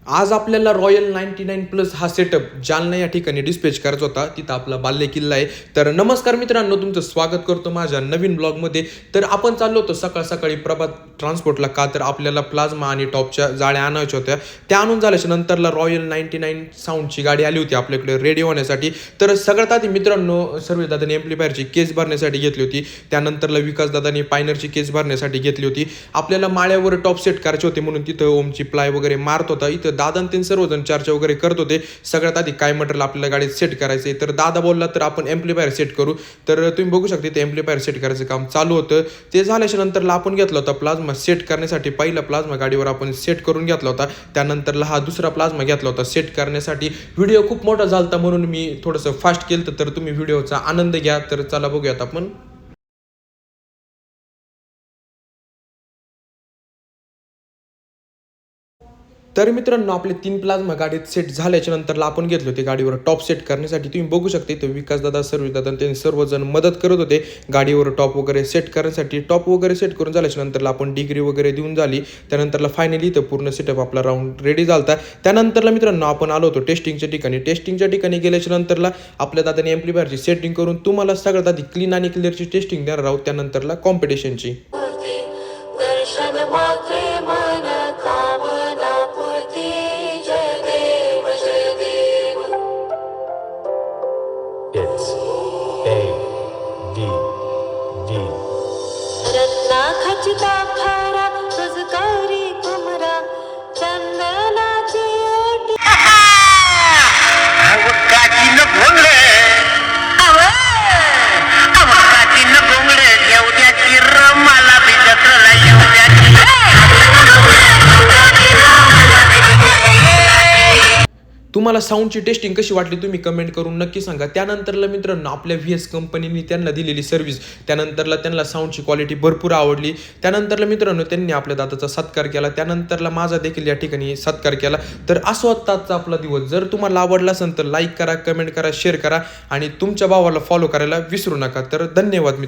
आज आपल्याला royal 99 plus हा सेटअप जालना या ठिकाणी डिस्पॅच करायचा होता. तिथं आपला बाल्य किल्ला आहे. तर नमस्कार मित्रांनो, तुमचं स्वागत करतो माझ्या नवीन ब्लॉगमध्ये. तर आपण चाललो होतो सकाळी प्रभात ट्रान्सपोर्टला, का तर आपल्याला प्लाझ्मा आणि टॉपच्या जाळ्या आणायच्या होत्या. त्या आणून झाल्याच्या नंतरला रॉयल 99 साऊंडची गाडी आली होती आपल्याकडे रेडी होण्यासाठी. तर सगळ्यात आधी मित्रांनो, सर्वे दादाने एम्प्लिफायरची केस भरण्यासाठी घेतली होती. त्यानंतरला विकास दादाने पायनरची केस भरण्यासाठी घेतली होती. आपल्याला माळ्यावर टॉप सेट करायचे होते म्हणून तिथं ओमची प्लाय वगैरे मारत होता. इथं दादा आणि सर्वजण चर्चा वगैरे करत होते. सगळ्यात आधी काय मटेरियल आपल्याला गाडीत सेट करायचे. तर दादा बोलला तर आपण एम्प्लिफायर सेट करू. तर तुम्ही बघू शकता ते एम्प्लिफायर सेट करायचं काम चालू होतं. ते झाल्याच्या नंतरला आपण घेतला होता प्लाझ्मा सेट करण्यासाठी. पहिला प्लाझ्मा गाडीवर आपण सेट करून घेतला होता. त्यानंतरला हा दुसरा प्लाझ्मा घेतला होता सेट करण्यासाठी. व्हिडिओ खूप मोठा झाला म्हणून मी थोडंसं फास्ट केलं, तर तुम्ही व्हिडिओचा आनंद घ्या. तर चला बघूयात आपण. तर मित्रांनो, आपले 3 प्लाझ्मा गाडीत सेट झाल्याच्या नंतरला आपण घेतले होते गाडीवर टॉप सेट करण्यासाठी. तुम्ही बघू शकता इथं विकास दादा, सर्विस दादा त्यांनी सर्वजण मदत करत होते गाडीवर टॉप वगैरे सेट करण्यासाठी. टॉप वगैरे सेट करून झाल्याच्या नंतरला आपण डिग्री वगैरे देऊन झाली. त्यानंतरला फायनली इथं पूर्ण सेटअप आपला राऊंड रेडी झाला. त्यानंतरला मित्रांनो आपण आलो होतो टेस्टिंगच्या ठिकाणी. टेस्टिंगच्या ठिकाणी गेल्याच्या नंतरला आपल्या दादाने एम्प्लिफायरची सेटिंग करून तुम्हाला सगळ्यात आधी क्लीन आणि क्लिअरची टेस्टिंग देणार आहोत. त्यानंतरला कॉम्पिटिशनची. तुम्हाला साऊंडची टेस्टिंग कशी वाटली तुम्ही कमेंट करून नक्की सांगा. त्यानंतरला मित्रांनो आपल्या VS कंपनीने त्यांना दिलेली सर्व्हिस, त्यानंतरला त्यांना साऊंडची क्वालिटी भरपूर आवडली. त्यानंतरला मित्रांनो त्यांनी आपल्या दादाचा सत्कार केला. त्यानंतरला माझा देखील या ठिकाणी सत्कार केला. तर असं होता आजचा आपला दिवस. जर तुम्हाला आवडला असेल तर लाईक करा, कमेंट करा, शेअर करा आणि तुमच्या भावाला फॉलो करायला विसरू नका. तर धन्यवाद.